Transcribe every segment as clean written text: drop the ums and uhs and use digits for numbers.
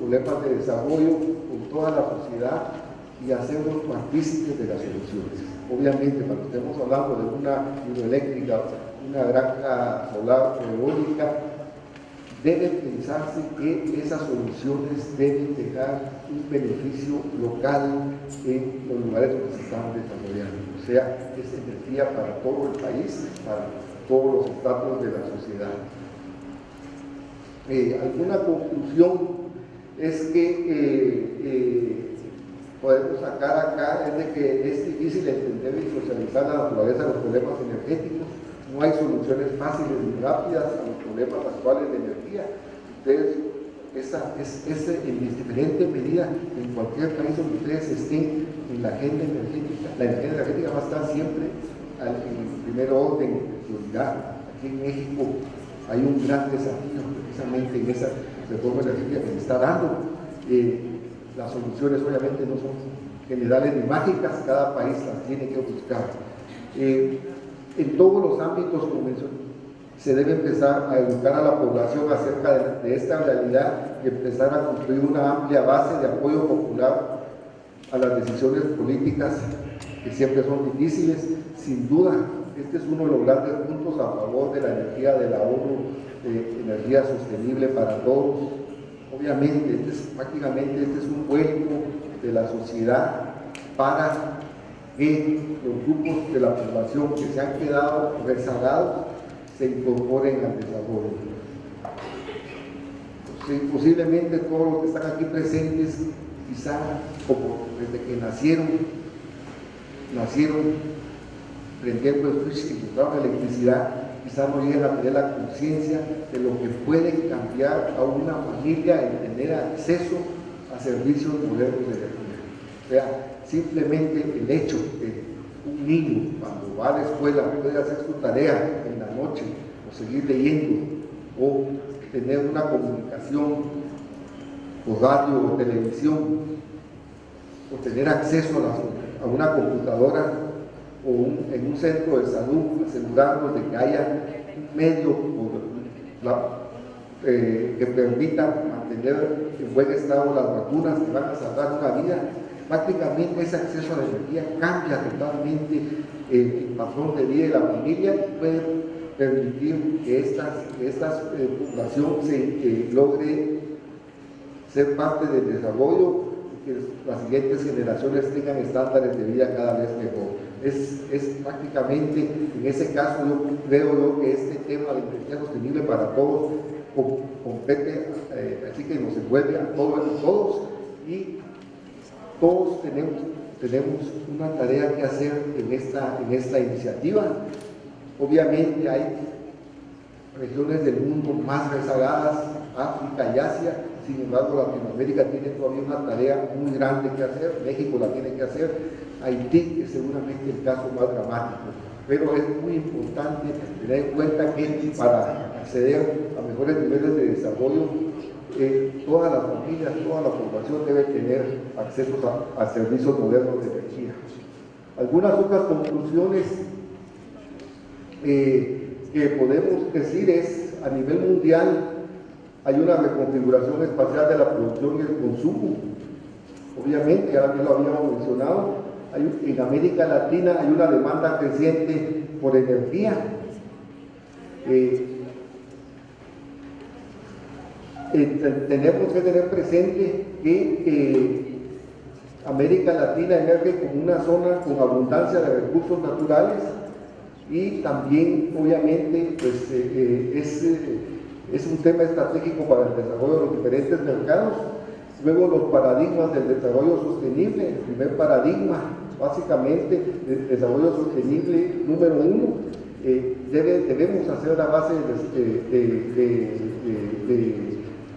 problemas de desarrollo con toda la sociedad y hacernos partícipes de las soluciones. Obviamente, cuando estemos hablando de una hidroeléctrica, una granja solar o eólica, debe pensarse que esas soluciones deben dejar un beneficio local en los lugares donde se están desarrollando. O sea, es energía para todo el país, para todos los estratos de la sociedad. Alguna conclusión es que podemos sacar acá es de que es difícil entender y socializar la naturaleza de los problemas energéticos. No hay soluciones fáciles ni rápidas a los problemas actuales de energía. Ustedes, en diferente medida, en cualquier país donde ustedes estén en la agenda energética, la agenda energética va a estar siempre en primer orden de prioridad. Aquí en México hay un gran desafío precisamente en esa reforma energética que se está dando. Las soluciones obviamente no son generales ni mágicas, cada país las tiene que buscar. En todos los ámbitos, como mencioné, se debe empezar a educar a la población acerca de esta realidad y empezar a construir una amplia base de apoyo popular a las decisiones políticas que siempre son difíciles. Sin duda, este es uno de los grandes puntos a favor de la energía de la ONU, energía sostenible para todos. Obviamente, prácticamente este es un vuelco de la sociedad para que los grupos de la población que se han quedado rezagados se incorporen al desarrollo. Posiblemente todos los que están aquí presentes, quizá como desde que nacieron prendiendo el switch y encontraron electricidad, quizá no lleguen a tener la conciencia de lo que puede cambiar a una familia en tener acceso a servicios modernos de energía. O sea, simplemente el hecho de un niño cuando va a la escuela puede hacer su tarea en la noche o seguir leyendo o tener una comunicación por radio o televisión o tener acceso a una computadora o en un centro de salud, asegurarnos de que haya un medio que permita mantener en buen estado las vacunas que van a salvar una vida. Prácticamente ese acceso a la energía cambia totalmente el patrón de vida de la familia y puede permitir que esta población logre ser parte del desarrollo y que las siguientes generaciones tengan estándares de vida cada vez mejor. Es prácticamente, en ese caso, yo creo que este tema de energía sostenible para todos compete, así que nos envuelve a todos y todos tenemos una tarea que hacer en esta iniciativa. Obviamente hay regiones del mundo más rezagadas, África y Asia, sin embargo Latinoamérica tiene todavía una tarea muy grande que hacer, México la tiene que hacer, Haití es seguramente el caso más dramático, pero es muy importante tener en cuenta que para acceder a mejores niveles de desarrollo, todas las familias, toda la población debe tener acceso a servicios modernos de energía. Algunas otras conclusiones que podemos decir es, a nivel mundial hay una reconfiguración espacial de la producción y el consumo. Obviamente, ya lo habíamos mencionado, en América Latina hay una demanda creciente por energía. Tenemos que tener presente que América Latina emerge como una zona con abundancia de recursos naturales y también obviamente pues, es un tema estratégico para el desarrollo de los diferentes mercados. Luego los paradigmas del desarrollo sostenible. El primer paradigma básicamente del desarrollo sostenible número 1, debemos hacer la base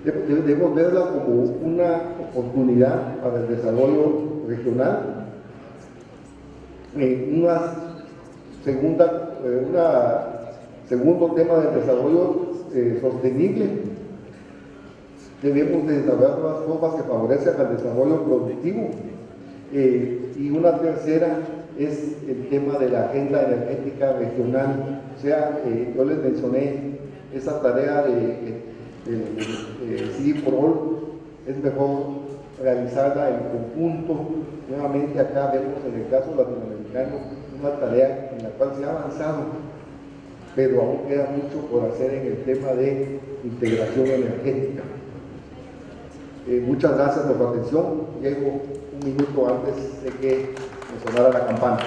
debemos verla como una oportunidad para el desarrollo regional. Segundo tema del desarrollo sostenible, debemos de desarrollar nuevas formas que favorezcan al desarrollo productivo. Y una tercera es el tema de la agenda energética regional. O sea, yo les mencioné esa tarea de CD for All, es mejor realizarla en conjunto. Nuevamente acá vemos en el caso latinoamericano una tarea en la cual se ha avanzado, pero aún queda mucho por hacer en el tema de integración energética. Muchas gracias por su atención. Llego un minuto antes de que me sonara la campana.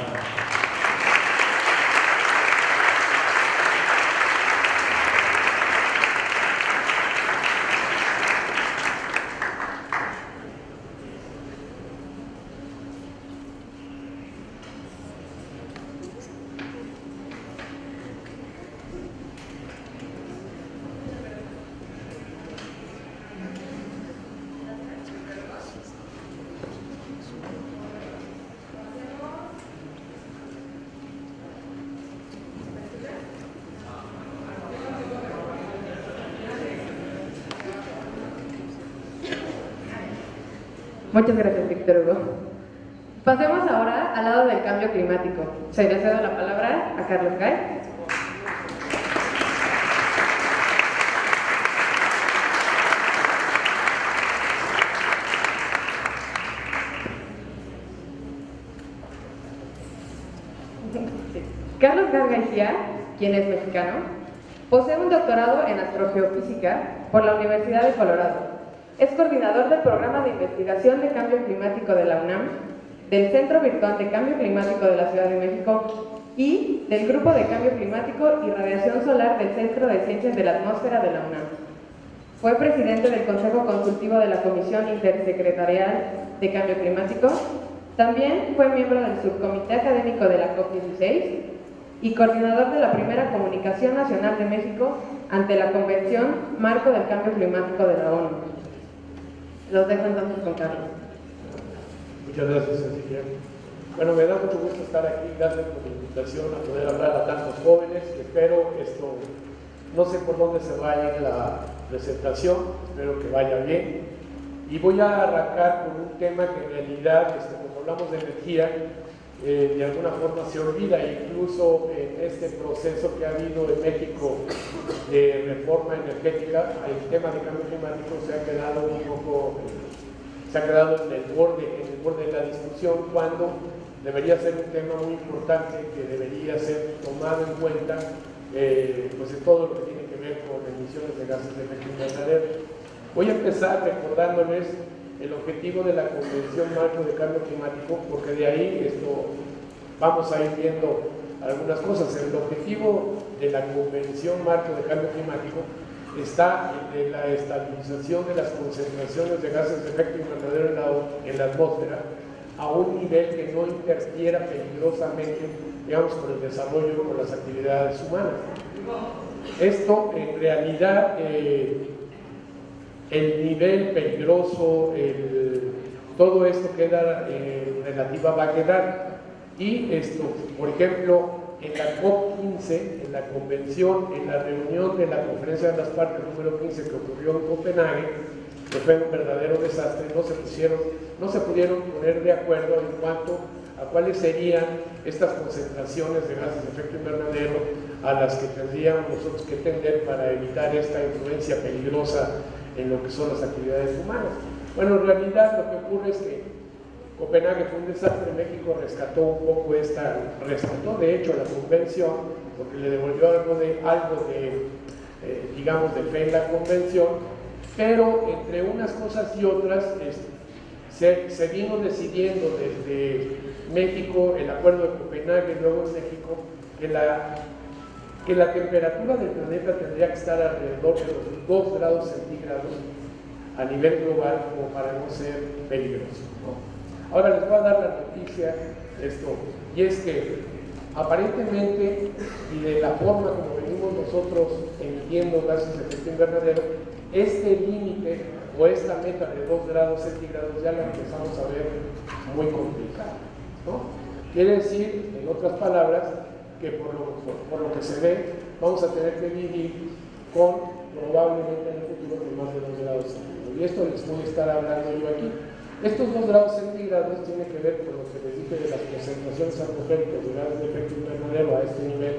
Muchas gracias, Víctor Hugo. Pasemos ahora al lado del cambio climático. Se le cedo la palabra a Carlos Gay. Carlos Gay García, quien es mexicano, posee un doctorado en astrogeofísica por la Universidad de Colorado. Es coordinador del Programa de Investigación de Cambio Climático de la UNAM, del Centro Virtual de Cambio Climático de la Ciudad de México y del Grupo de Cambio Climático y Radiación Solar del Centro de Ciencias de la Atmósfera de la UNAM. Fue presidente del Consejo Consultivo de la Comisión Intersecretarial de Cambio Climático. También fue miembro del Subcomité Académico de la COP16 y coordinador de la primera Comunicación Nacional de México ante la Convención Marco del Cambio Climático de la ONU. Los dejo entonces con Carlos. Muchas gracias, Cecilia. Bueno, me da mucho gusto estar aquí. Gracias por la invitación a poder hablar a tantos jóvenes. Espero esto, no sé por dónde se va a ir la presentación, espero que vaya bien. Y voy a arrancar con un tema que en realidad, como hablamos de energía, de alguna forma se olvida, incluso en este proceso que ha habido en México de reforma energética, el tema de cambio climático se ha quedado un poco, se ha quedado en el borde de la discusión, cuando debería ser un tema muy importante que debería ser tomado en cuenta pues en todo lo que tiene que ver con emisiones de gases de efecto invernadero. Voy a empezar recordándoles el objetivo de la Convención Marco de Cambio Climático, porque de ahí vamos a ir viendo algunas cosas. El objetivo de la Convención Marco de Cambio Climático está en la estabilización de las concentraciones de gases de efecto invernadero en la atmósfera a un nivel que no interfiera peligrosamente, digamos, con el desarrollo o con las actividades humanas. Esto, en realidad, el nivel peligroso, todo esto queda en relativa vaguedad. Y por ejemplo, en la COP15, en la convención, en la reunión de la Conferencia de las Partes número 15 que ocurrió en Copenhague, que fue un verdadero desastre, no se pudieron poner de acuerdo en cuanto a cuáles serían estas concentraciones de gases de efecto invernadero a las que tendríamos nosotros que tender para evitar esta influencia peligrosa en lo que son las actividades humanas. Bueno, en realidad lo que ocurre es que Copenhague fue un desastre. México rescató un poco rescató de hecho la convención, porque le devolvió algo de digamos, de fe en la convención, pero entre unas cosas y otras se vino decidiendo desde México, el acuerdo de Copenhague, luego en México, que la temperatura del planeta tendría que estar alrededor de los 2 grados centígrados a nivel global, como para no ser peligroso, ¿no? Ahora les voy a dar la noticia, y es que aparentemente, y de la forma como venimos nosotros emitiendo gases de efecto invernadero, este límite o esta meta de 2 grados centígrados ya la empezamos a ver muy complicada, ¿no? Quiere decir, en otras palabras, que por lo que se ve, vamos a tener que vivir con probablemente en el futuro de más de 2 grados centígrados. Y esto les voy a estar hablando yo aquí. Estos 2 grados centígrados tienen que ver con lo que les dije de las concentraciones atmosféricas de gases de efecto invernadero a este nivel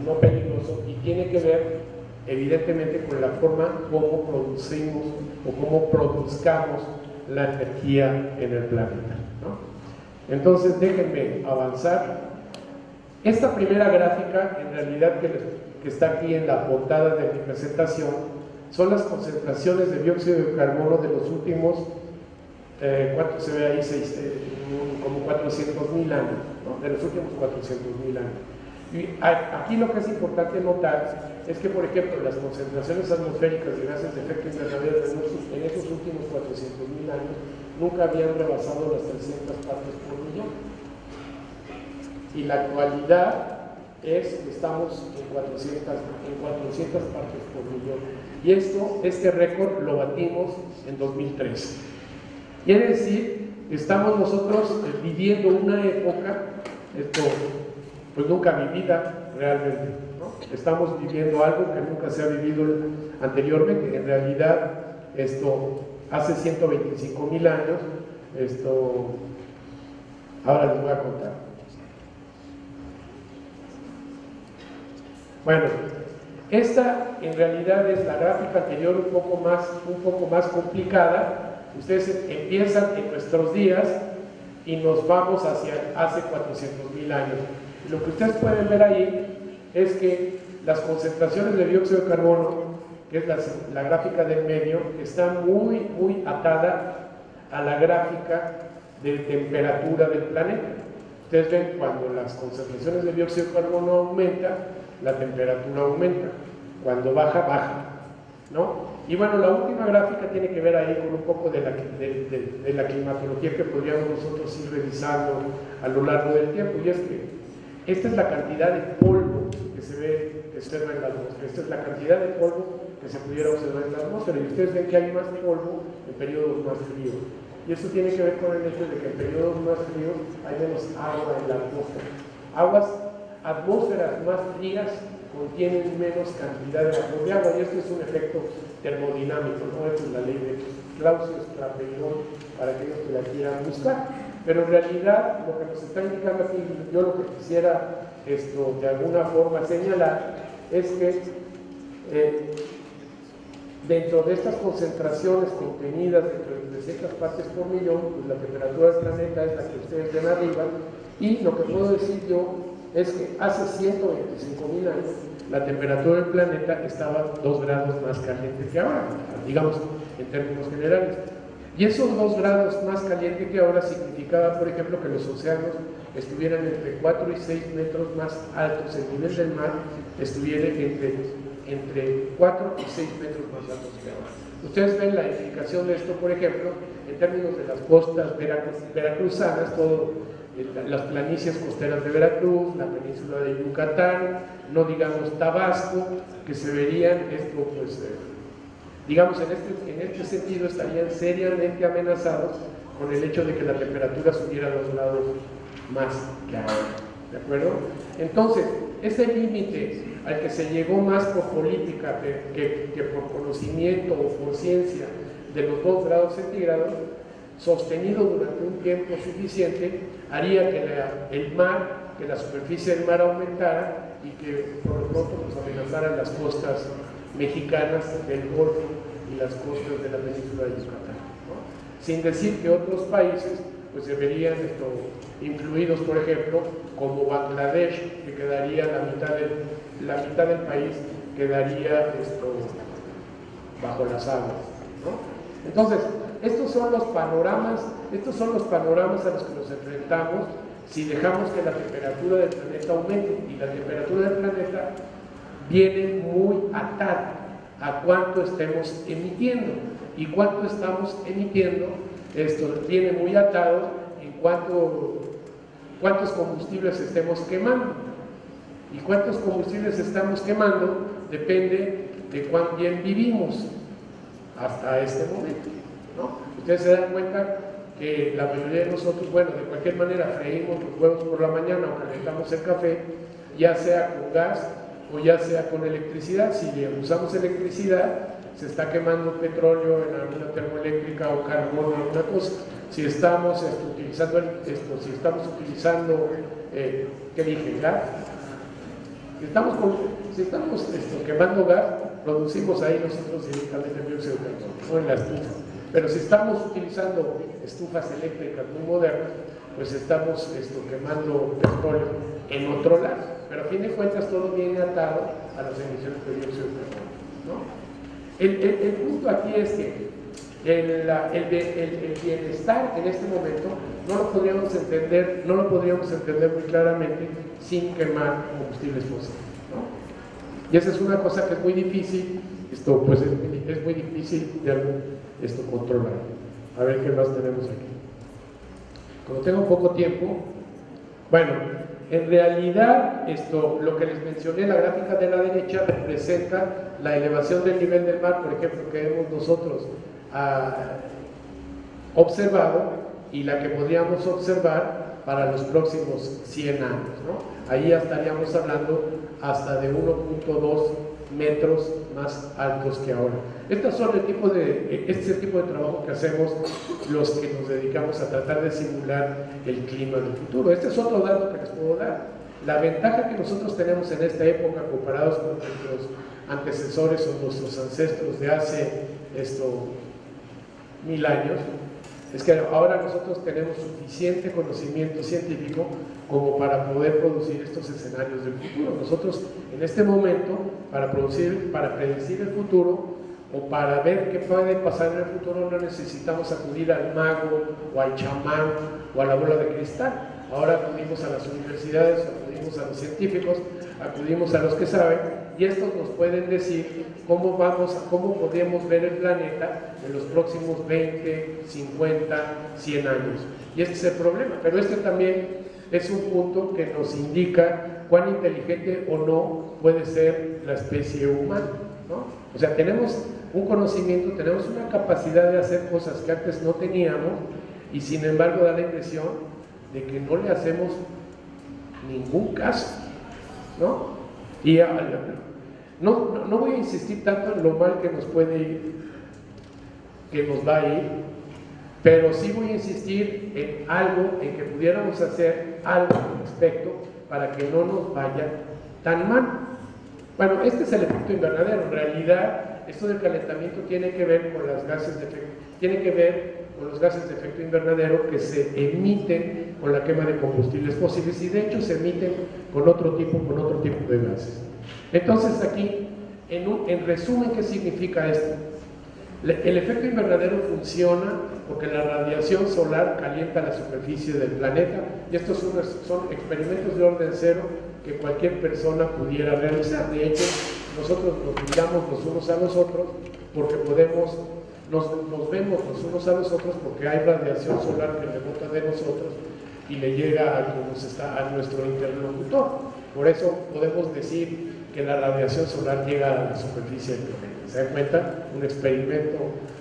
no peligroso, y tiene que ver evidentemente con la forma como producimos o como produzcamos la energía en el planeta, ¿no? Entonces déjenme avanzar. Esta primera gráfica, en realidad que está aquí en la portada de mi presentación, son las concentraciones de dióxido de carbono de los últimos, ¿cuánto se ve ahí? Como 400.000 años, ¿no? De los últimos 400.000 años. Y aquí lo que es importante notar es que, por ejemplo, las concentraciones atmosféricas de gases de efecto invernadero en esos últimos 400.000 años nunca habían rebasado las 300 partes por millón. Y la actualidad es que estamos en 400 partes por millón. Y este récord lo batimos en 2013. Quiere decir que estamos nosotros viviendo una época, pues nunca vivida realmente, ¿no? Estamos viviendo algo que nunca se ha vivido anteriormente. En realidad, hace 125.000 años, ahora les voy a contar. Bueno, esta en realidad es la gráfica anterior un poco más complicada. Ustedes empiezan en nuestros días y nos vamos hacia hace 400.000 años. Lo que ustedes pueden ver ahí es que las concentraciones de dióxido de carbono, que es la gráfica del medio, está muy atada a la gráfica de temperatura del planeta. Ustedes ven cuando las concentraciones de dióxido de carbono aumentan, la temperatura aumenta, cuando baja, ¿no? Y bueno, la última gráfica tiene que ver ahí con un poco de la climatología que podríamos nosotros ir revisando a lo largo del tiempo, y es que esta es la cantidad de polvo que se observa en la atmósfera. Esta es la cantidad de polvo que se pudiera observar en la atmósfera, y ustedes ven que hay más polvo en periodos más fríos. Y eso tiene que ver con el hecho de que en periodos más fríos hay menos agua en la atmósfera. Atmósferas más frías contienen menos cantidad de vapor de agua, y esto es un efecto termodinámico, ¿no? Esta es la ley de Clausius-Clapeyron para aquellos que la quieran buscar. Pero en realidad lo que nos está indicando aquí, yo lo que quisiera de alguna forma señalar, es que dentro de estas concentraciones contenidas dentro de 300 partes por millón, pues la temperatura del planeta es la que ustedes ven arriba, y lo que puedo decir yo es que hace 125.000 años la temperatura del planeta estaba 2 grados más caliente que ahora, digamos en términos generales. Y esos 2 grados más caliente que ahora significaba, por ejemplo, que los océanos estuvieran entre 4 y 6 metros más altos, el nivel del mar estuviera entre 4 y 6 metros más altos que ahora. Ustedes ven la indicación de esto, por ejemplo, en términos de las costas veracruzanas, las planicies costeras de Veracruz, la península de Yucatán, no digamos Tabasco, que se verían digamos en este sentido estarían seriamente amenazados con el hecho de que la temperatura subiera 2 grados más que ahora, ¿de acuerdo? Entonces, ese límite al que se llegó más por política que por conocimiento o por ciencia de los 2 grados centígrados, sostenido durante un tiempo suficiente, haría que la superficie del mar aumentara y que por lo pronto nos amenazaran las costas mexicanas del Golfo y las costas de la península de Yucatán, ¿no? Sin decir que otros países pues se verían incluidos, por ejemplo, como Bangladesh, que quedaría la mitad del país quedaría bajo las aguas, ¿no? Entonces, estos son los panoramas a los que nos enfrentamos si dejamos que la temperatura del planeta aumente, y la temperatura del planeta viene muy atada a cuánto estemos emitiendo, y cuánto estamos emitiendo viene muy atado en cuántos combustibles estemos quemando, y cuántos combustibles estamos quemando depende de cuán bien vivimos hasta este momento, ¿no? Ustedes se dan cuenta que la mayoría de nosotros, bueno, de cualquier manera freímos los huevos por la mañana o calentamos el café, ya sea con gas o ya sea con electricidad. Si usamos electricidad, se está quemando petróleo en alguna termoeléctrica o carbón o alguna cosa. Si estamos utilizando ¿qué dije? ¿Gas? Si estamos quemando gas, producimos ahí nosotros directamente el dióxido de carbono, no en la estufa. Pero si estamos utilizando estufas eléctricas muy modernas, pues estamos quemando petróleo en otro lado. Pero a fin de cuentas todo viene atado a las emisiones de dióxido de carbono, ¿no? El punto aquí es que el bienestar en este momento no lo podríamos entender muy claramente sin quemar combustibles fósiles, ¿no? Y esa es una cosa que es muy difícil, pues es muy difícil de controlar. A ver qué más tenemos aquí. Como tengo poco tiempo, bueno, en realidad lo que les mencioné, la gráfica de la derecha representa la elevación del nivel del mar, por ejemplo, que hemos nosotros observado y la que podríamos observar para los próximos 100 años, ¿no? Ahí ya estaríamos hablando hasta de 1.2 metros más altos que ahora. Este es el tipo de trabajo que hacemos los que nos dedicamos a tratar de simular el clima del futuro. Este es otro dato que les puedo dar. La ventaja que nosotros tenemos en esta época comparados con nuestros antecesores o nuestros ancestros de hace 1000 años es que ahora nosotros tenemos suficiente conocimiento científico como para poder producir estos escenarios del futuro. Nosotros en este momento, para predecir el futuro o para ver qué puede pasar en el futuro, no necesitamos acudir al mago o al chamán o a la bola de cristal. Ahora acudimos a las universidades, acudimos a los científicos, acudimos a los que saben, y estos nos pueden decir cómo podemos ver el planeta en los próximos 20, 50, 100 años. Y este es el problema, pero este también es un punto que nos indica cuán inteligente o no puede ser la especie humana, ¿no? O sea, tenemos un conocimiento, tenemos una capacidad de hacer cosas que antes no teníamos, y sin embargo da la impresión de que no le hacemos ningún caso, ¿no? Y no voy a insistir tanto en lo mal que nos puede ir, que nos va a ir, pero sí voy a insistir en algo, en que pudiéramos hacer algo al respecto para que no nos vaya tan mal. Bueno, este es el efecto invernadero. En realidad, esto del calentamiento tiene que ver con los gases de efecto invernadero que se emiten con la quema de combustibles fósiles, y de hecho se emiten con otro tipo de gases. Entonces aquí, en resumen, ¿qué significa esto? El efecto invernadero funciona porque la radiación solar calienta la superficie del planeta, y estos son experimentos de orden cero que cualquier persona pudiera realizar. De hecho, nosotros nos miramos los unos a los otros porque nos vemos los unos a los otros porque hay radiación solar que rebota de nosotros y le llega a nuestro interlocutor. Por eso podemos decir que la radiación solar llega a la superficie del planeta. ¿Se dan cuenta? Un experimento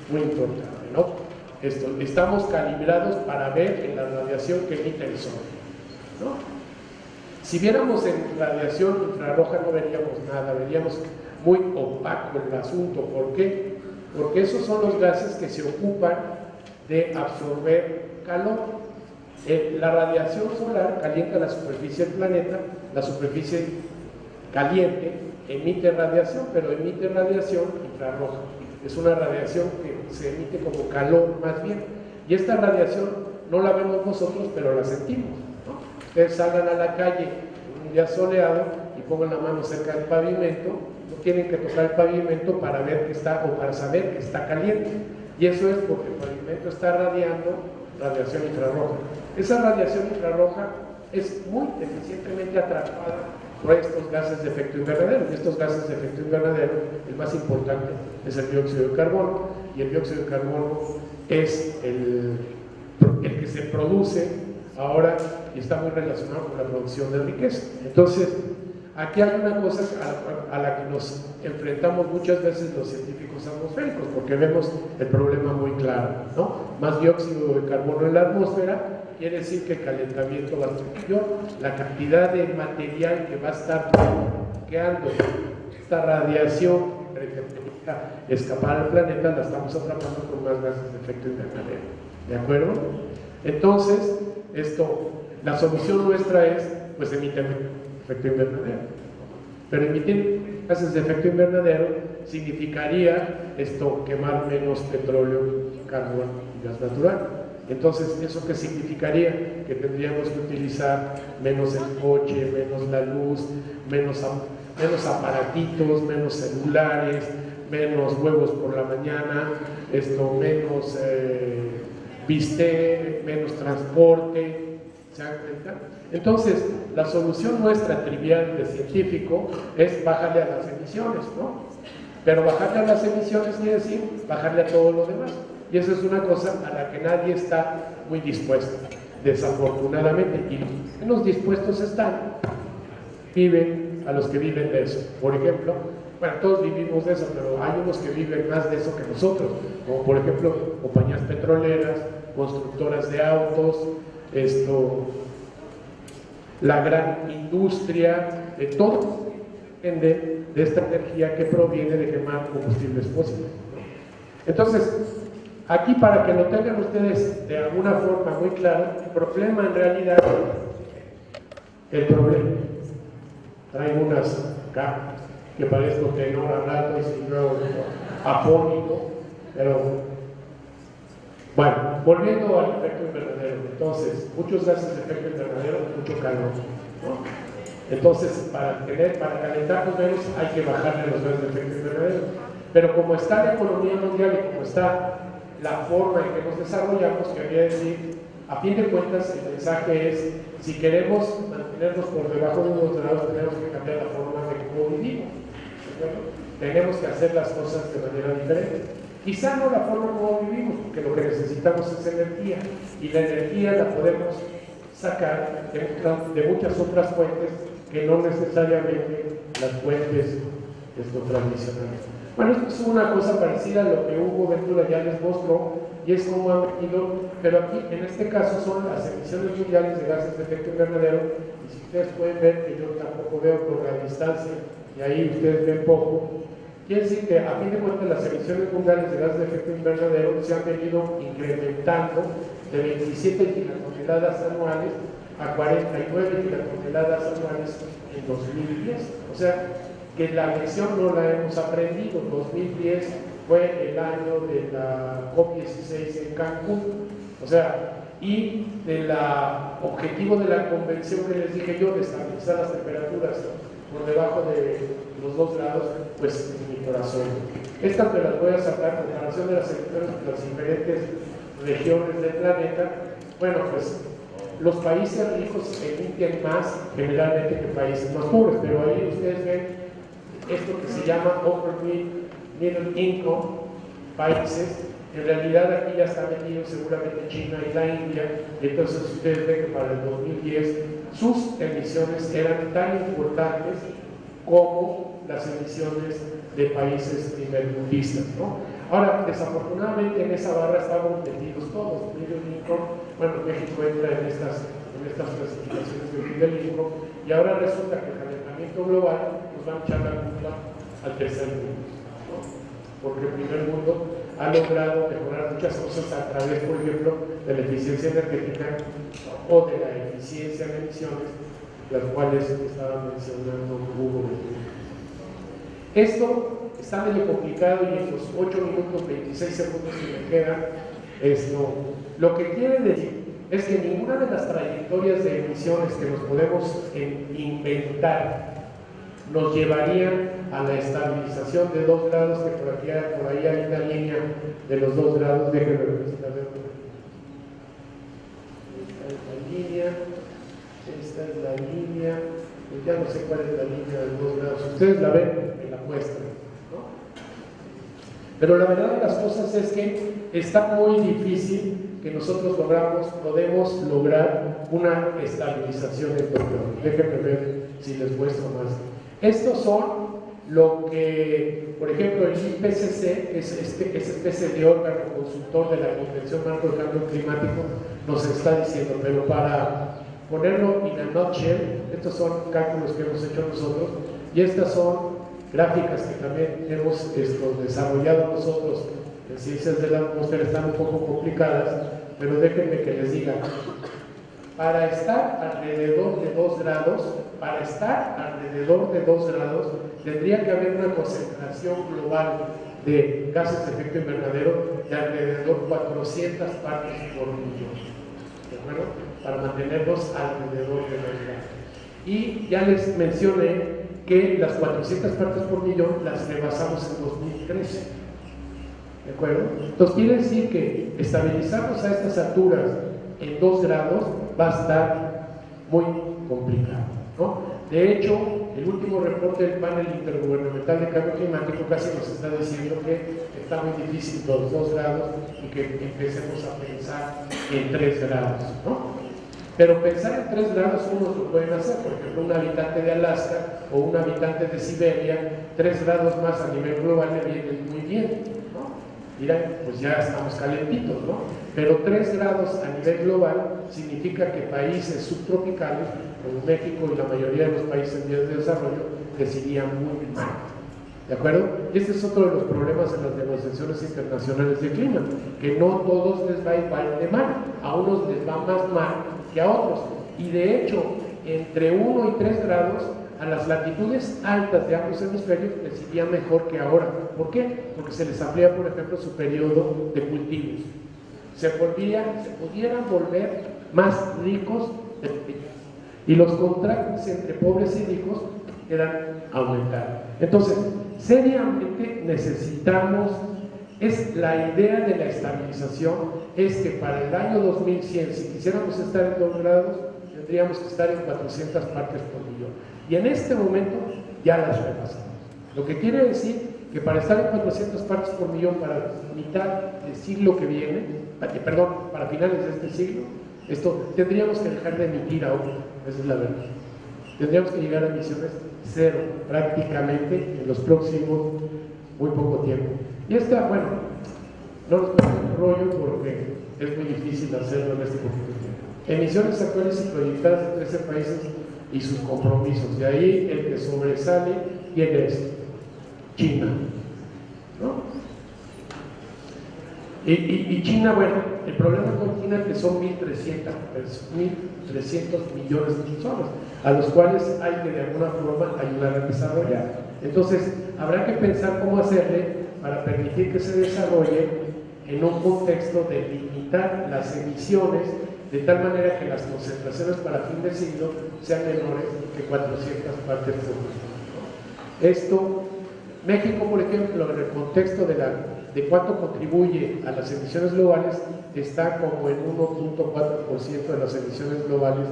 muy importante, ¿no? Estamos calibrados para ver en la radiación que emite el sol, ¿no? Si viéramos en radiación infrarroja no veríamos nada, veríamos muy opaco el asunto. ¿Por qué? Porque esos son los gases que se ocupan de absorber calor. La radiación solar calienta la superficie del planeta, la superficie caliente emite radiación, pero emite radiación infrarroja. Es una radiación que se emite como calor más bien, y esta radiación no la vemos nosotros, pero la sentimos, ¿no? Ustedes salgan a la calle en un día soleado y pongan la mano cerca del pavimento, no tienen que tocar el pavimento para ver que está, o para saber que está caliente, y eso es porque el pavimento está radiando radiación infrarroja. Esa radiación infrarroja es muy eficientemente atrapada por estos gases de efecto invernadero. Y estos gases de efecto invernadero, el más importante es el dióxido de carbono, y el dióxido de carbono es el que se produce ahora y está muy relacionado con la producción de riqueza. Entonces, aquí hay una cosa a la que nos enfrentamos muchas veces los científicos atmosféricos, porque vemos el problema muy claro, ¿no? Más dióxido de carbono en la atmósfera quiere decir que el calentamiento va a ser mayor, la cantidad de material que va a estar bloqueando esta radiación que escapar al planeta la estamos atrapando con más gases de efecto invernadero, ¿de acuerdo? Entonces, la solución nuestra es, pues, emitir efecto invernadero, pero emitir gases de efecto invernadero significaría quemar menos petróleo, carbón y gas natural. Entonces, ¿eso qué significaría? Que tendríamos que utilizar menos el coche, menos la luz, menos aparatitos, menos celulares, menos huevos por la mañana, menos bistec, menos transporte. ¿Se dan cuenta? Entonces, la solución nuestra trivial de científico es bajarle a las emisiones, ¿no? Pero bajarle a las emisiones quiere decir bajarle a todo lo demás. Y eso es una cosa a la que nadie está muy dispuesto, desafortunadamente. Y menos dispuestos están, a los que viven de eso. Por ejemplo, bueno, todos vivimos de eso, pero hay unos que viven más de eso que nosotros, como por ejemplo compañías petroleras, constructoras de autos, la gran industria, de todo depende de esta energía que proviene de quemar combustibles fósiles. Entonces, aquí para que lo tengan ustedes de alguna forma muy claro, el problema en realidad, traigo unas acá que parezco tenor hablando y si luego afónico, pero bueno, volviendo al efecto invernadero. Entonces, muchos gases de efecto invernadero, mucho calor, ¿no? Entonces, para calentarnos menos hay que bajarle los gases de efecto invernadero. Pero como está la economía mundial y como está la forma en que nos desarrollamos, quería decir, a fin de cuentas, el mensaje es, si queremos mantenernos por debajo de 1 grado, tenemos que cambiar la forma de cómo vivimos. Tenemos que hacer las cosas de manera diferente. Quizá no la forma como vivimos, porque lo que necesitamos es energía, y la energía la podemos sacar de muchas otras fuentes que no necesariamente las fuentes tradicionales. Bueno, esto es una cosa parecida a lo que Hugo Ventura ya les mostró, y es como han venido, pero aquí en este caso son las emisiones mundiales de gases de efecto invernadero, y si ustedes pueden ver que yo tampoco veo por la distancia, y ahí ustedes ven poco, quiere decir que a fin de cuentas las emisiones mundiales de gases de efecto invernadero se han venido incrementando de 27 gigatoneladas anuales a 49 gigatoneladas anuales en 2010. O sea, que la lección no la hemos aprendido. 2010 fue el año de la COP16 en Cancún. O sea, y del objetivo de la convención que les dije yo de estabilizar las temperaturas por debajo de los 2 grados, pues en mi corazón. Estas me las voy a sacar en comparación de las emisiones de las diferentes regiones del planeta. Bueno, pues los países ricos emiten más generalmente que países más pobres, pero ahí ustedes ven esto que se llama Upper Middle Income países. En realidad aquí ya está metido seguramente China y la India, y entonces ustedes ven que para el 2010 sus emisiones eran tan importantes como las emisiones de países primermundistas, ¿no? Ahora, desafortunadamente en esa barra estamos metidos todos. Bueno, México entra en estas clasificaciones de Middle Income, y ahora resulta que el calentamiento global nos va a echar la culpa al tercer mundo, ¿no? Porque el primer mundo ha logrado mejorar muchas cosas a través, por ejemplo, de la eficiencia energética o de la eficiencia en emisiones, las cuales estaba mencionando Hugo. Esto está medio complicado, y en los 8 minutos 26 segundos que me quedan, lo que quiere decir es que ninguna de las trayectorias de emisiones que nos podemos inventar nos llevarían a la estabilización de 2 grados, que por ahí hay una línea de los 2 grados. Déjenme ver. Esta es la línea, pues ya no sé cuál es la línea de los 2 grados, ustedes la ven en la muestra, ¿no? Pero la verdad de las cosas es que está muy difícil que nosotros podemos lograr una estabilización en torno. Déjenme ver si les muestro más. Estos son lo que, por ejemplo, el IPCC, esa especie de órgano consultor de la Convención Marco de Cambio Climático, nos está diciendo. Pero para ponerlo in a nutshell, estos son cálculos que hemos hecho nosotros, y estas son gráficas que también hemos desarrollado nosotros en Ciencias de la Atmósfera. Están un poco complicadas, pero déjenme que les diga. para estar alrededor de 2 grados, tendría que haber una concentración global de gases de efecto invernadero de alrededor de 400 partes por millón, ¿de acuerdo? Para mantenernos alrededor de 2 grados. Y ya les mencioné que las 400 partes por millón las rebasamos en 2013, ¿de acuerdo? Entonces quiere decir que estabilizarnos a estas alturas en 2 grados va a estar muy complicado, ¿no? De hecho, el último reporte del panel intergubernamental de cambio climático casi nos está diciendo que está muy difícil los 2 grados y que empecemos a pensar en 3 grados, ¿no? Pero pensar en 3 grados unos lo pueden hacer, por ejemplo, un habitante de Alaska o un habitante de Siberia, 3 grados más a nivel global le vienen muy bien, ¿no? Mira, pues ya estamos calentitos, ¿no? Pero 3 grados a nivel global significa que países subtropicales, como México y la mayoría de los países en vías de desarrollo, les iría muy mal, ¿de acuerdo? Y este es otro de los problemas en las negociaciones internacionales de clima, que no todos les va igual de mal, a unos les va más mal que a otros, y de hecho, entre 1 y 3 grados, a las latitudes altas de ambos hemisferios les iría mejor que ahora. ¿Por qué? Porque se les amplía, por ejemplo, su periodo de cultivos. Se pudieran volver más ricos y los contrastes entre pobres y ricos quedan aumentar. Entonces, seriamente necesitamos, es la idea de la estabilización, es que para el año 2100, si quisiéramos estar en 2 grados, tendríamos que estar en 400 partes por millón. Y en este momento ya las rebasamos. Lo que quiere decir que para estar en 400 partes por millón para mitad del siglo que viene, para finales de este siglo, esto tendríamos que dejar de emitir aún, esa es la verdad. Tendríamos que llegar a emisiones cero prácticamente en los próximos muy poco tiempo. Y esta, bueno, no nos ponemos en rollo porque es muy difícil hacerlo en este poquito tiempo. Emisiones actuales y proyectadas de 13 países y sus compromisos. De ahí el que sobresale, ¿quién es? China, ¿no? Y China, bueno, el problema con China es que son 1.300 millones de personas, a los cuales hay que de alguna forma ayudar a desarrollar. Entonces, habrá que pensar cómo hacerle para permitir que se desarrolle en un contexto de limitar las emisiones de tal manera que las concentraciones para fin de siglo sean menores que 400 partes por millón. Esto, México, por ejemplo, en el contexto de cuánto contribuye a las emisiones globales, está como en 1.4% de las emisiones globales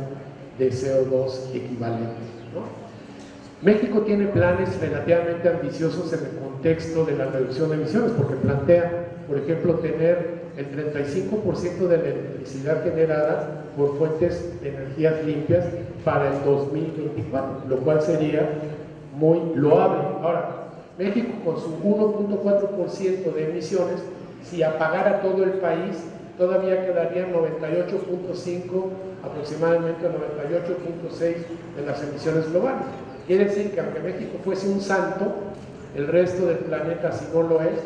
de CO2 equivalentes, ¿no? México tiene planes relativamente ambiciosos en el contexto de la reducción de emisiones, porque plantea, por ejemplo, tener el 35% de la electricidad generada por fuentes de energías limpias para el 2024, lo cual sería muy loable. Ahora, México con su 1.4% de emisiones, si apagara todo el país, todavía quedarían 98.5, aproximadamente 98.6 de las emisiones globales. Quiere decir que aunque México fuese un santo, el resto del planeta, si no lo es,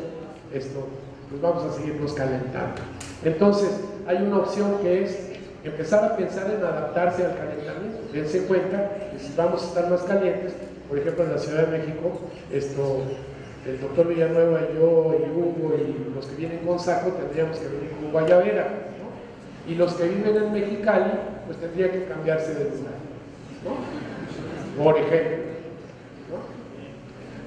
pues vamos a seguirnos calentando. Entonces, hay una opción que es empezar a pensar en adaptarse al calentamiento. Dense cuenta que si vamos a estar más calientes, por ejemplo en la Ciudad de México, el doctor Villanueva y yo y Hugo y los que vienen con saco tendríamos que venir con guayabera, ¿no? Y los que viven en Mexicali, pues tendría que cambiarse de lugar, ¿no? Por ejemplo, ¿no?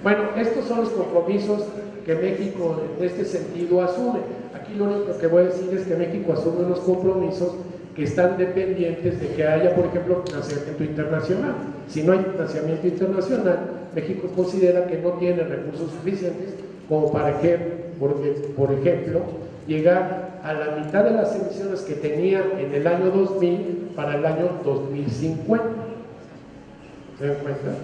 Bueno, estos son los compromisos que México en este sentido asume. Aquí lo único que voy a decir es que México asume unos compromisos que están dependientes de que haya, por ejemplo, financiamiento internacional. Si no hay financiamiento internacional, México considera que no tiene recursos suficientes como para que, por ejemplo, llegar a la mitad de las emisiones que tenía en el año 2000 para el año 2050. ¿Se dan cuenta?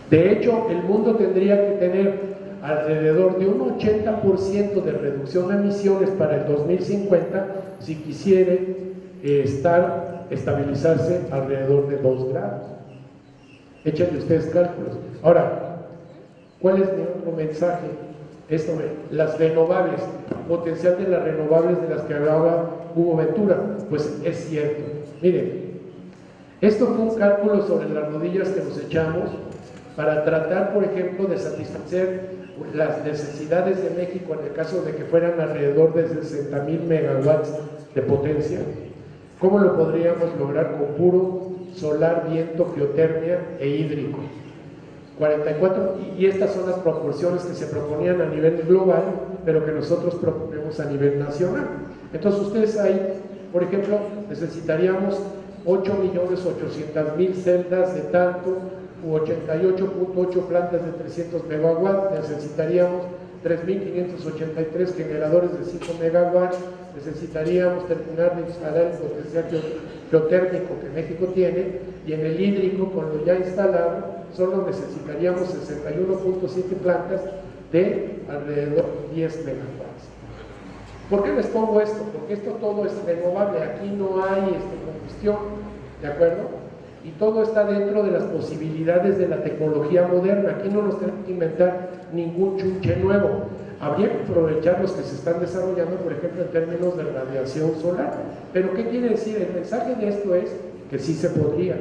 De hecho, el mundo tendría que tener alrededor de un 80% de reducción de emisiones para el 2050 si quisiera estabilizarse alrededor de 2 grados. Échenle ustedes cálculos. Ahora, ¿cuál es mi otro mensaje? Las renovables, potencial de las renovables de las que hablaba Hugo Ventura, pues es cierto. Miren, Esto fue un cálculo sobre las rodillas que nos echamos para tratar, por ejemplo, de satisfacer las necesidades de México en el caso de que fueran alrededor de 60,000 megawatts de potencia. ¿Cómo lo podríamos lograr con puro solar, viento, geotermia e hídrico? 44, y estas son las proporciones que se proponían a nivel global, pero que nosotros proponemos a nivel nacional. Entonces ustedes ahí, por ejemplo, necesitaríamos 8.800.000 celdas de tanto, u 88.8 plantas de 300 megawatts, necesitaríamos 3.583 generadores de 5 megawatts, necesitaríamos terminar de instalar el potencial geotérmico que México tiene, y en el hídrico, con lo ya instalado, solo necesitaríamos 61.7 plantas de alrededor de 10 megawatts. ¿Por qué les pongo esto? Porque esto todo es renovable, aquí no hay combustión, ¿de acuerdo? Y todo está dentro de las posibilidades de la tecnología moderna. Aquí no nos tenemos que inventar ningún chunche nuevo. Habría que aprovechar los que se están desarrollando, por ejemplo, en términos de radiación solar. Pero ¿qué quiere decir? El mensaje de esto es que sí se podría.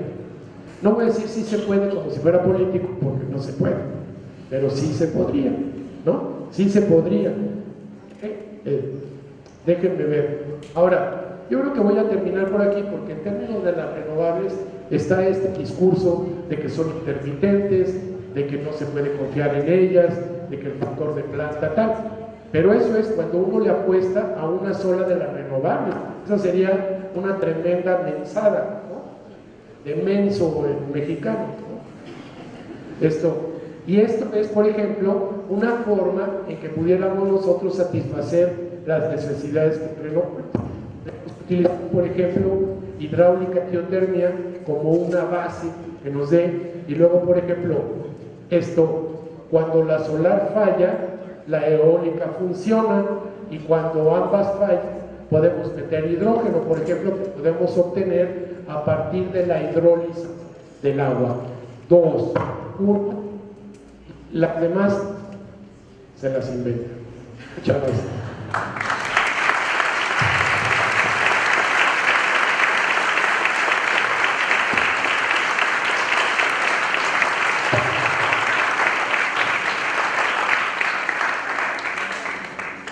No voy a decir sí se puede como si fuera político, porque no se puede. Pero sí se podría, ¿no? Sí se podría. Déjenme ver. Ahora, yo creo que voy a terminar por aquí, porque en términos de las renovables está este discurso de que son intermitentes, de que no se puede confiar en ellas, de que el factor de planta tal. Pero eso es cuando uno le apuesta a una sola de las renovables. Esa sería una tremenda mensada, ¿no? De menso mexicano, ¿no? Y esto es, por ejemplo, una forma en que pudiéramos nosotros satisfacer las necesidades que renovables. Utilizar, por ejemplo, hidráulica, geotermia como una base que nos dé, y luego, por ejemplo, cuando la solar falla, la eólica funciona, y cuando ambas fallan, podemos meter hidrógeno, por ejemplo, que podemos obtener a partir de la hidrólisis del agua. 2, 1, las demás se las inventan. Muchas gracias.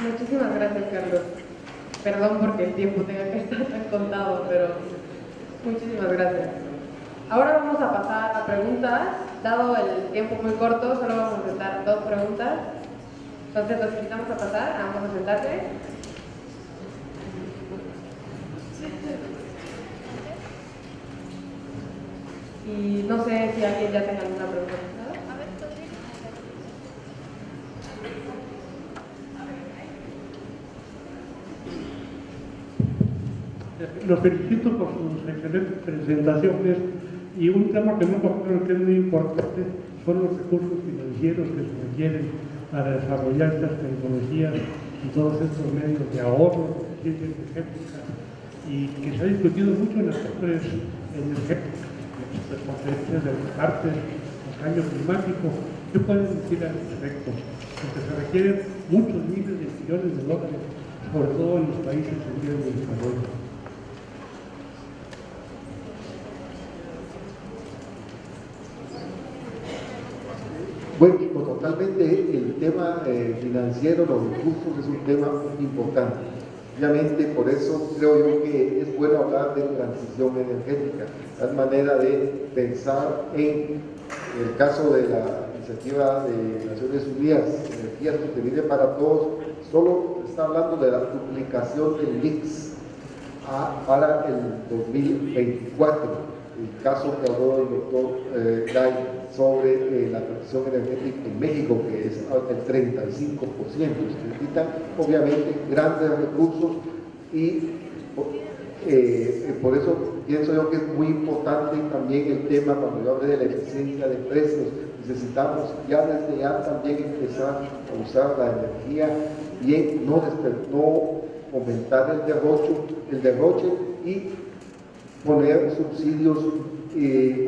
Muchísimas gracias, Carlos. Perdón porque el tiempo tenga que estar tan contado, pero muchísimas gracias. Ahora vamos a pasar a preguntas. Dado el tiempo muy corto, solo vamos a contestar 2 preguntas. Entonces los invitamos a pasar, vamos a sentarse. Y no sé si alguien ya tenga alguna pregunta. Los felicito por sus excelentes presentaciones, y un tema que no creo que es muy importante son los recursos financieros que se requieren para desarrollar estas tecnologías y todos estos medios de ahorro, de eficiencia energética, y que se ha discutido mucho en las cumbres energéticas, en las conferencias de las partes, el cambio climático. ¿Qué pueden decir al respecto? Porque se requieren muchos miles de millones de dólares, sobre todo en los países en vías de desarrollo. Bueno, totalmente el tema financiero, los recursos, es un tema muy importante. Obviamente, por eso creo yo que es bueno hablar de transición energética. Es manera de pensar en el caso de la iniciativa de Naciones Unidas, Energía Sostenible para Todos, solo está hablando de la duplicación del mix para el 2024. El caso que habló el doctor Gay sobre la transición energética en México, que es el 35%. Se necesitan obviamente grandes recursos, y por eso pienso yo que es muy importante también el tema, cuando yo hablé de la eficiencia de precios. Necesitamos ya desde ya también empezar a usar la energía bien, no aumentar el derroche y poner subsidios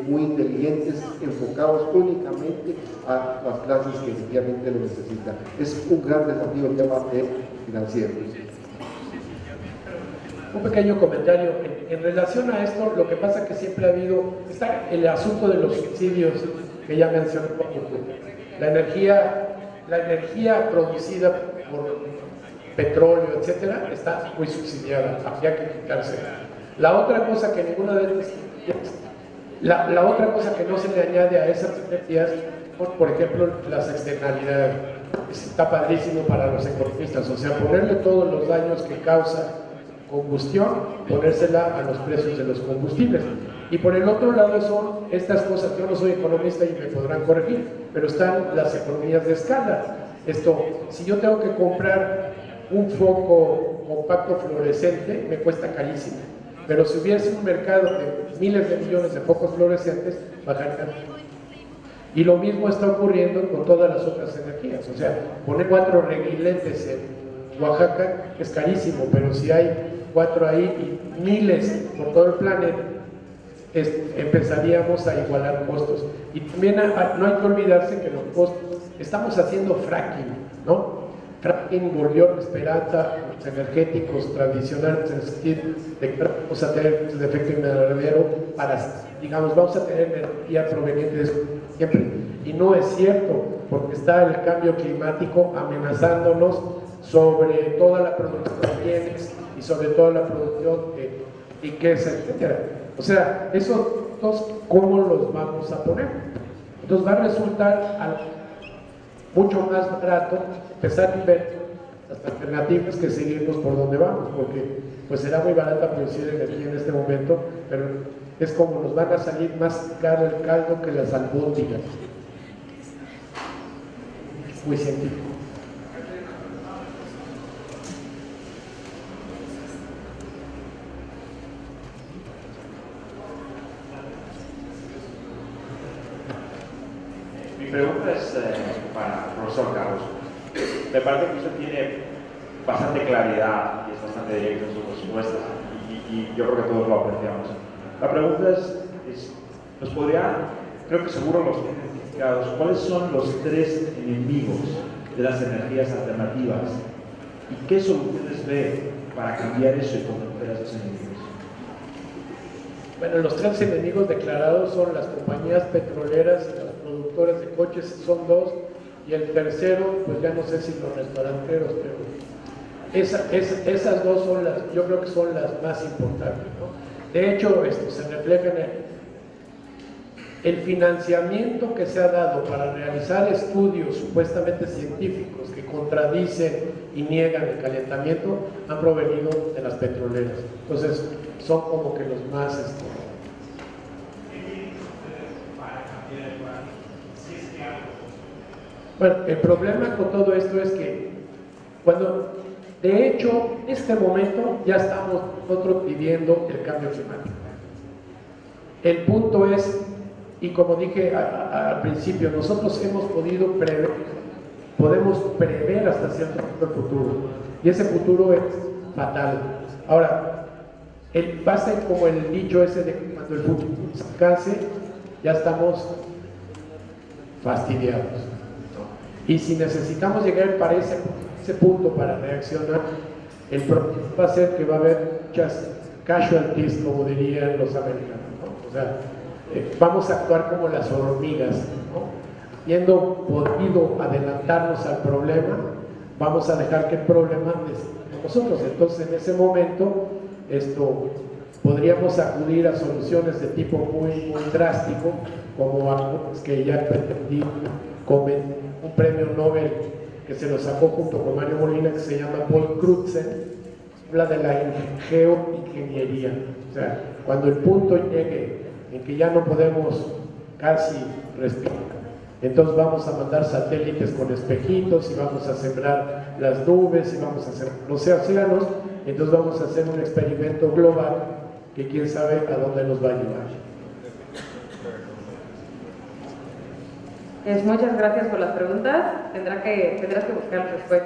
muy inteligentes, enfocados únicamente a las clases que efectivamente lo necesitan. Es un gran desafío el tema financiero. Un pequeño comentario. En relación a esto, lo que pasa es que siempre ha habido, está el asunto de los subsidios que ya mencioné. La energía producida por petróleo, etcétera, está muy subsidiada, habría que quitarse. La otra cosa que ninguna de estas, la otra cosa que no se le añade a esas energías, por ejemplo, las externalidades. Está padrísimo para los economistas, o sea, ponerle todos los daños que causa combustión, ponérsela a los precios de los combustibles. Y por el otro lado son estas cosas, yo no soy economista y me podrán corregir, pero están las economías de escala. Si yo tengo que comprar un foco compacto fluorescente, me cuesta carísimo. Pero si hubiese un mercado de miles de millones de focos fluorescentes, bajaría. Y lo mismo está ocurriendo con todas las otras energías. O sea, poner 4 reguiletes en Oaxaca es carísimo, pero si hay 4 ahí y miles por todo el planeta, empezaríamos a igualar costos. Y también no hay que olvidarse que los costos, estamos haciendo fracking, ¿no? Fracking volvió la esperanza los energéticos tradicionales en el sentido de que vamos a tener el efecto invernadero para, digamos, vamos a tener energía proveniente de siempre. Y no es cierto, porque está el cambio climático amenazándonos sobre toda la producción de bienes y sobre toda la producción de riqueza, etc. O sea, esos dos, ¿cómo los vamos a poner? Entonces va a resultar mucho más barato empezar a ver las alternativas que seguirnos por donde vamos, porque pues será muy barata producir energía en este momento, pero es como nos van a salir más caro el caldo que las albóndigas. Muy científico. Mi pregunta es para el profesor Carlos. Me parece que usted tiene bastante claridad y es bastante directo en sus respuestas y yo creo que todos lo apreciamos. La pregunta es ¿nos podría, creo que seguro los tiene identificados, cuáles son los 3 enemigos de las energías alternativas y qué soluciones ve para cambiar eso y convencer a esos enemigos? Bueno, los 3 enemigos declarados son las compañías petroleras y las productoras de coches, son 2, y el tercero, pues ya no sé si los restauranteros, pero esas 2 son yo creo que son las más importantes, ¿no? De hecho, esto se refleja en el financiamiento que se ha dado para realizar estudios supuestamente científicos que contradicen y niegan el calentamiento, han provenido de las petroleras. Entonces, son como que los más... Bueno, el problema con todo esto es que de hecho, en este momento ya estamos nosotros viviendo el cambio climático. El punto es, y como dije al principio, nosotros podemos prever hasta cierto punto el futuro, y ese futuro es fatal. Ahora, va a ser como el dicho ese de que cuando el futuro se alcance, ya estamos fastidiados, ¿no? Y si necesitamos llegar para ese punto para reaccionar, el problema va a ser que va a haber muchas casualties, como dirían los americanos, ¿no? O sea, vamos a actuar como las hormigas, ¿no? Habiendo podido adelantarnos al problema, vamos a dejar que el problema de nosotros. Entonces, en ese momento, podríamos acudir a soluciones de tipo muy drástico, como algunos que ya pretendí con un premio Nobel que se lo sacó junto con Mario Molina, que se llama Paul Crutzen, habla de la geoingeniería. O sea, cuando el punto llegue en que ya no podemos casi respirar, entonces vamos a mandar satélites con espejitos y vamos a sembrar las nubes y vamos a hacer los océanos, entonces vamos a hacer un experimento global que quién sabe a dónde nos va a llevar. Muchas gracias por las preguntas. Tendrás que buscar después,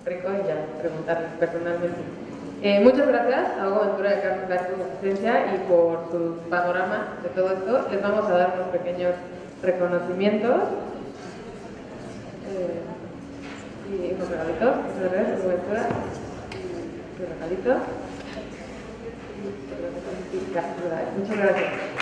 Rico, y ya preguntarles personalmente. Muchas gracias a Hugo Ventura y a Carlos Black por su asistencia y por su panorama de todo esto. Les vamos a dar unos pequeños reconocimientos y unos regalitos. Muchas gracias, Hugo Ventura. Y regalitos. física. Muchas gracias.